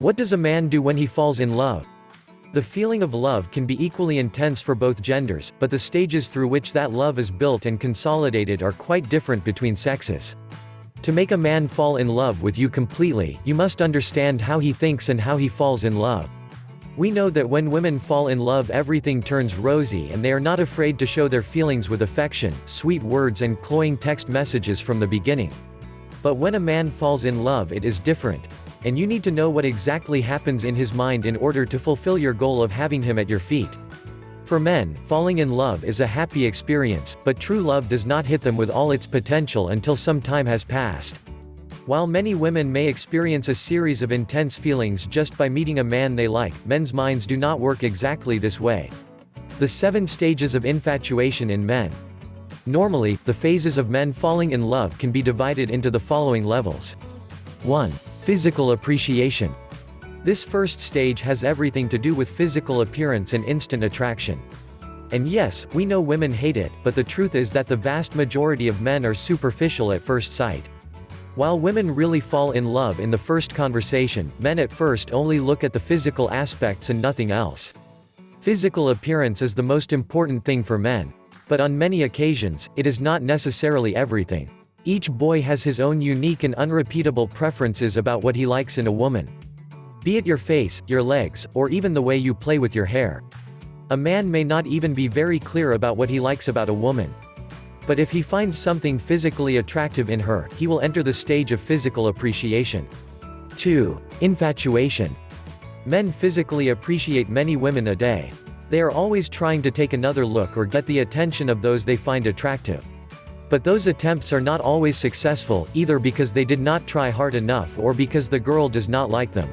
What does a man do when he falls in love? The feeling of love can be equally intense for both genders, but the stages through which that love is built and consolidated are quite different between sexes. To make a man fall in love with you completely, you must understand how he thinks and how he falls in love. We know that when women fall in love, everything turns rosy and they are not afraid to show their feelings with affection, sweet words and cloying text messages from the beginning. But when a man falls in love, it is different. And you need to know what exactly happens in his mind in order to fulfill your goal of having him at your feet. For men, falling in love is a happy experience, but true love does not hit them with all its potential until some time has passed. While many women may experience a series of intense feelings just by meeting a man they like, men's minds do not work exactly this way. The 7 stages of infatuation in men. Normally, the phases of men falling in love can be divided into the following levels. 1. Physical appreciation. This first stage has everything to do with physical appearance and instant attraction. And yes, we know women hate it, but the truth is that the vast majority of men are superficial at first sight. While women really fall in love in the first conversation, men at first only look at the physical aspects and nothing else. Physical appearance is the most important thing for men. But on many occasions, it is not necessarily everything. Each boy has his own unique and unrepeatable preferences about what he likes in a woman. Be it your face, your legs, or even the way you play with your hair. A man may not even be very clear about what he likes about a woman. But if he finds something physically attractive in her, he will enter the stage of physical appreciation. 2. Infatuation. Men physically appreciate many women a day. They are always trying to take another look or get the attention of those they find attractive. But those attempts are not always successful, either because they did not try hard enough or because the girl does not like them.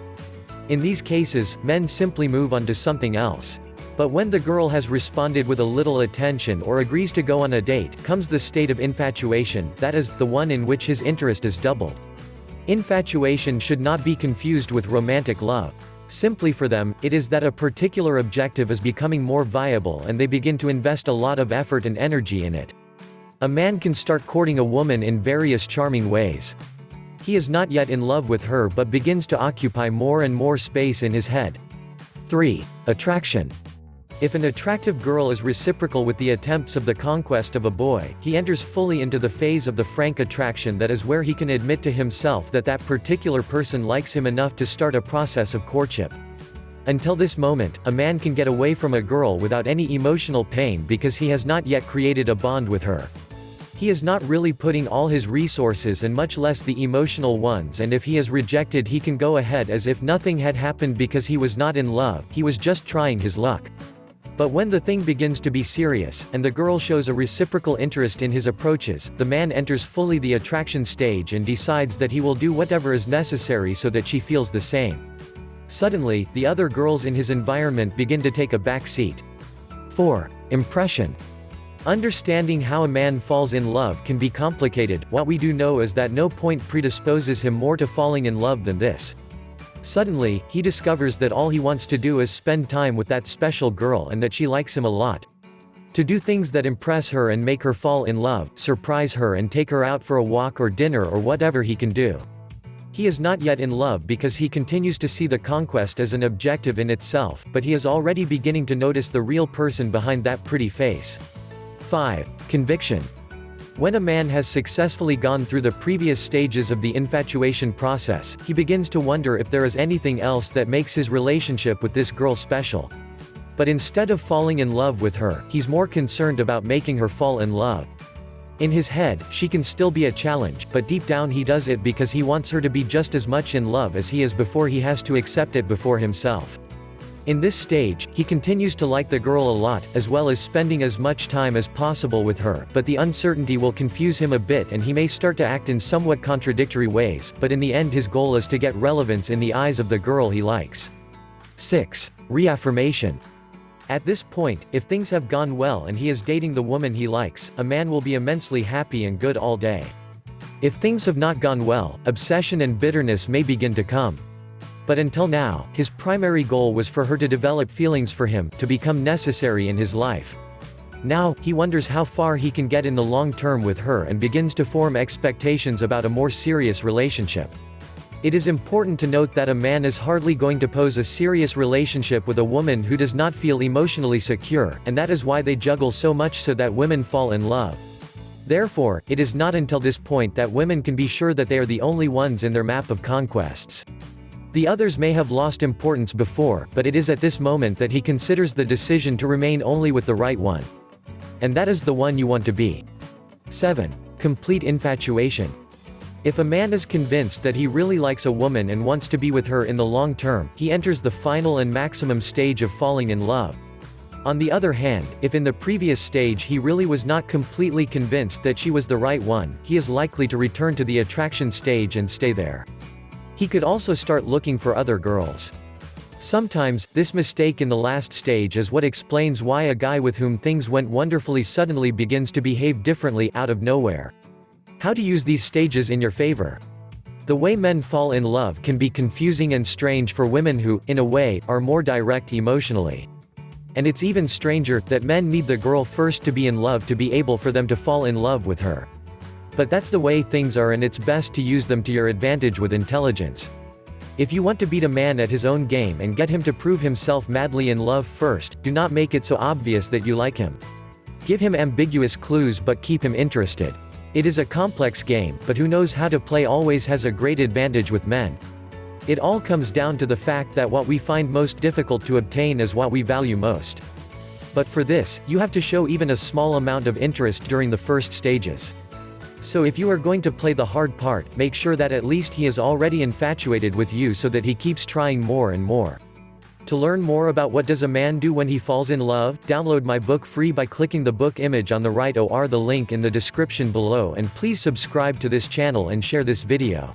In these cases, men simply move on to something else. But when the girl has responded with a little attention or agrees to go on a date, comes the state of infatuation, that is, the one in which his interest is doubled. Infatuation should not be confused with romantic love. Simply for them, it is that a particular objective is becoming more viable and they begin to invest a lot of effort and energy in it. A man can start courting a woman in various charming ways. He is not yet in love with her but begins to occupy more and more space in his head. 3. Attraction. If an attractive girl is reciprocal with the attempts of the conquest of a boy, he enters fully into the phase of the frank attraction, that is where he can admit to himself that that particular person likes him enough to start a process of courtship. Until this moment, a man can get away from a girl without any emotional pain because he has not yet created a bond with her. He is not really putting all his resources and much less the emotional ones, and if he is rejected he can go ahead as if nothing had happened because he was not in love, he was just trying his luck. But when the thing begins to be serious, and the girl shows a reciprocal interest in his approaches, the man enters fully the attraction stage and decides that he will do whatever is necessary so that she feels the same. Suddenly, the other girls in his environment begin to take a back seat. 4. Impression. Understanding how a man falls in love can be complicated. What we do know is that no point predisposes him more to falling in love than this. Suddenly, he discovers that all he wants to do is spend time with that special girl and that she likes him a lot. To do things that impress her and make her fall in love, surprise her and take her out for a walk or dinner or whatever he can do. He is not yet in love because he continues to see the conquest as an objective in itself, but he is already beginning to notice the real person behind that pretty face. 5. Conviction. When a man has successfully gone through the previous stages of the infatuation process, he begins to wonder if there is anything else that makes his relationship with this girl special. But instead of falling in love with her, he's more concerned about making her fall in love. In his head, she can still be a challenge, but deep down he does it because he wants her to be just as much in love as he is before he has to accept it before himself. In this stage, he continues to like the girl a lot, as well as spending as much time as possible with her, but the uncertainty will confuse him a bit and he may start to act in somewhat contradictory ways, but in the end his goal is to get relevance in the eyes of the girl he likes. 6. Reaffirmation. At this point, if things have gone well and he is dating the woman he likes, a man will be immensely happy and good all day. If things have not gone well, obsession and bitterness may begin to come. But until now, his primary goal was for her to develop feelings for him, to become necessary in his life. Now, he wonders how far he can get in the long term with her and begins to form expectations about a more serious relationship. It is important to note that a man is hardly going to pose a serious relationship with a woman who does not feel emotionally secure, and that is why they juggle so much so that women fall in love. Therefore, it is not until this point that women can be sure that they are the only ones in their map of conquests. The others may have lost importance before, but it is at this moment that he considers the decision to remain only with the right one. And that is the one you want to be. 7. Complete infatuation. If a man is convinced that he really likes a woman and wants to be with her in the long term, he enters the final and maximum stage of falling in love. On the other hand, if in the previous stage he really was not completely convinced that she was the right one, he is likely to return to the attraction stage and stay there. He could also start looking for other girls. Sometimes, this mistake in the last stage is what explains why a guy with whom things went wonderfully suddenly begins to behave differently out of nowhere. How to use these stages in your favor. The way men fall in love can be confusing and strange for women who, in a way, are more direct emotionally. And it's even stranger that men need the girl first to be in love to be able for them to fall in love with her. But that's the way things are, and it's best to use them to your advantage with intelligence. If you want to beat a man at his own game and get him to prove himself madly in love first, do not make it so obvious that you like him. Give him ambiguous clues but keep him interested. It is a complex game, but who knows how to play always has a great advantage with men. It all comes down to the fact that what we find most difficult to obtain is what we value most. But for this, you have to show even a small amount of interest during the first stages. So if you are going to play the hard part, make sure that at least he is already infatuated with you so that he keeps trying more and more. To learn more about what does a man do when he falls in love, download my book free by clicking the book image on the right or the link in the description below, and please subscribe to this channel and share this video.